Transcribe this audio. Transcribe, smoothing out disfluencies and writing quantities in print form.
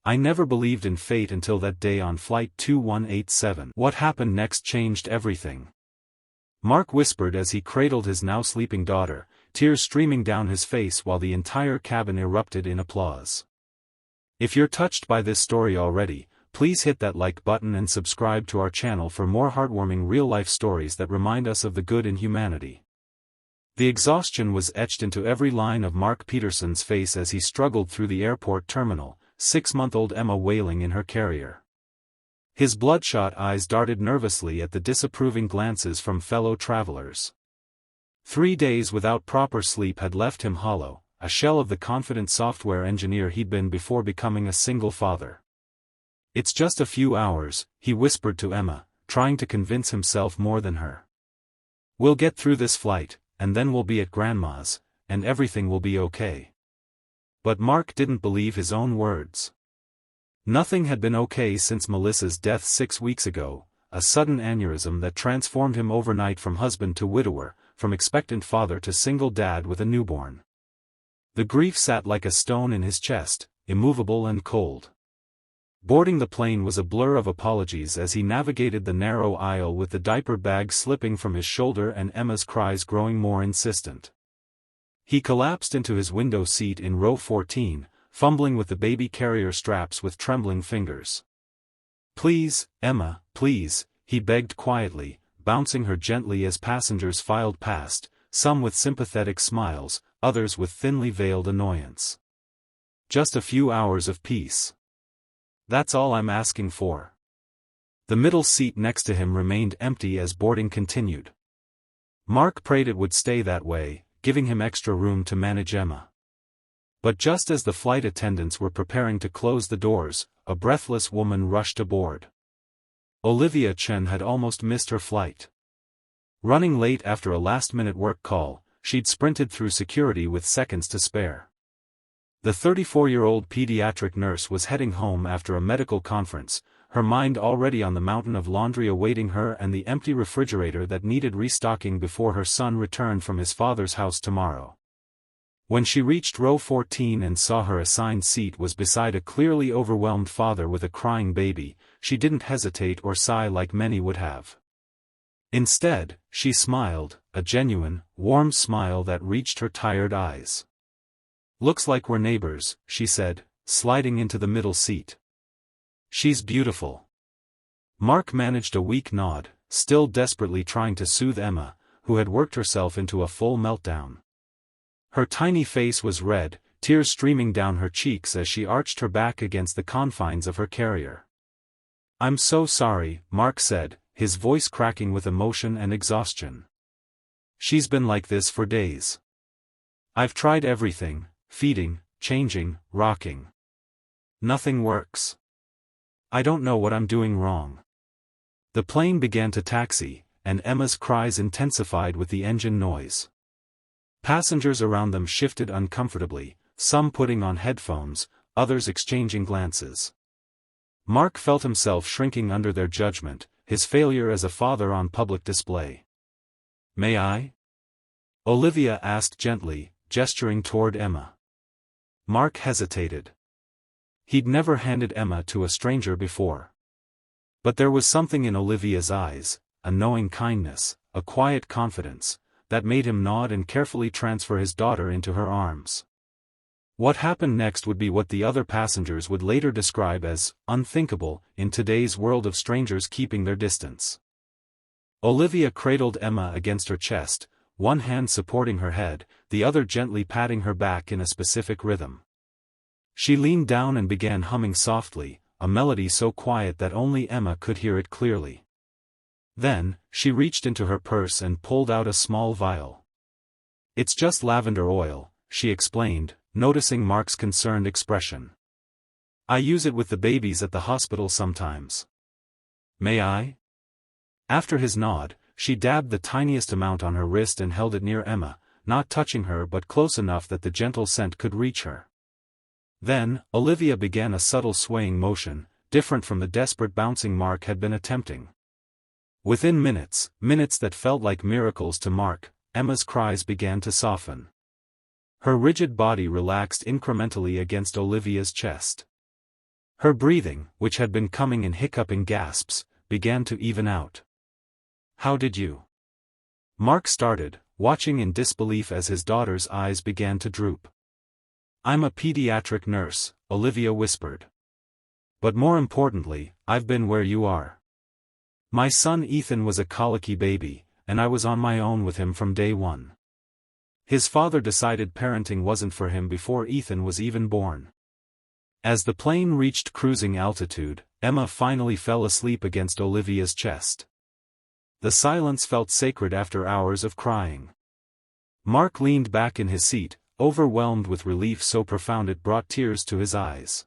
I never believed in fate until that day on Flight 2187. What happened next changed everything. Mark whispered as he cradled his now sleeping daughter, tears streaming down his face while the entire cabin erupted in applause. If you're touched by this story already, please hit that like button and subscribe to our channel for more heartwarming real-life stories that remind us of the good in humanity. The exhaustion was etched into every line of Mark Peterson's face as he struggled through the airport terminal, 6-month-old Emma wailing in her carrier. His bloodshot eyes darted nervously at the disapproving glances from fellow travelers. 3 days without proper sleep had left him hollow, a shell of the confident software engineer he'd been before becoming a single father. "It's just a few hours," he whispered to Emma, trying to convince himself more than her. "We'll get through this flight, and then we'll be at Grandma's, and everything will be okay." But Mark didn't believe his own words. Nothing had been okay since Melissa's death 6 weeks ago, a sudden aneurysm that transformed him overnight from husband to widower, from expectant father to single dad with a newborn. The grief sat like a stone in his chest, immovable and cold. Boarding the plane was a blur of apologies as he navigated the narrow aisle with the diaper bag slipping from his shoulder and Emma's cries growing more insistent. He collapsed into his window seat in row 14, fumbling with the baby carrier straps with trembling fingers. "Please, Emma, please," he begged quietly, bouncing her gently as passengers filed past, some with sympathetic smiles, others with thinly veiled annoyance. "Just a few hours of peace. That's all I'm asking for." The middle seat next to him remained empty as boarding continued. Mark prayed it would stay that way, giving him extra room to manage Emma. But just as the flight attendants were preparing to close the doors, a breathless woman rushed aboard. Olivia Chen had almost missed her flight. Running late after a last-minute work call, she'd sprinted through security with seconds to spare. The 34-year-old pediatric nurse was heading home after a medical conference, her mind already on the mountain of laundry awaiting her and the empty refrigerator that needed restocking before her son returned from his father's house tomorrow. When she reached row 14 and saw her assigned seat was beside a clearly overwhelmed father with a crying baby, she didn't hesitate or sigh like many would have. Instead, she smiled, a genuine, warm smile that reached her tired eyes. "Looks like we're neighbors," she said, sliding into the middle seat. "She's beautiful." Mark managed a weak nod, still desperately trying to soothe Emma, who had worked herself into a full meltdown. Her tiny face was red, tears streaming down her cheeks as she arched her back against the confines of her carrier. "I'm so sorry," Mark said, his voice cracking with emotion and exhaustion. "She's been like this for days. I've tried everything, feeding, changing, rocking. Nothing works. I don't know what I'm doing wrong." The plane began to taxi, and Emma's cries intensified with the engine noise. Passengers around them shifted uncomfortably, some putting on headphones, others exchanging glances. Mark felt himself shrinking under their judgment, his failure as a father on public display. "May I?" Olivia asked gently, gesturing toward Emma. Mark hesitated. He'd never handed Emma to a stranger before. But there was something in Olivia's eyes, a knowing kindness, a quiet confidence, that made him nod and carefully transfer his daughter into her arms. What happened next would be what the other passengers would later describe as unthinkable in today's world of strangers keeping their distance. Olivia cradled Emma against her chest, one hand supporting her head, the other gently patting her back in a specific rhythm. She leaned down and began humming softly, a melody so quiet that only Emma could hear it clearly. Then, she reached into her purse and pulled out a small vial. "It's just lavender oil," she explained, noticing Mark's concerned expression. "I use it with the babies at the hospital sometimes. May I?" After his nod, she dabbed the tiniest amount on her wrist and held it near Emma, not touching her but close enough that the gentle scent could reach her. Then, Olivia began a subtle swaying motion, different from the desperate bouncing Mark had been attempting. Within minutes that felt like miracles to Mark, Emma's cries began to soften. Her rigid body relaxed incrementally against Olivia's chest. Her breathing, which had been coming in hiccuping gasps, began to even out. "How did you?" Mark started, watching in disbelief as his daughter's eyes began to droop. "I'm a pediatric nurse," Olivia whispered. "But more importantly, I've been where you are. My son Ethan was a colicky baby, and I was on my own with him from day one. His father decided parenting wasn't for him before Ethan was even born." As the plane reached cruising altitude, Emma finally fell asleep against Olivia's chest. The silence felt sacred after hours of crying. Mark leaned back in his seat, overwhelmed with relief so profound it brought tears to his eyes.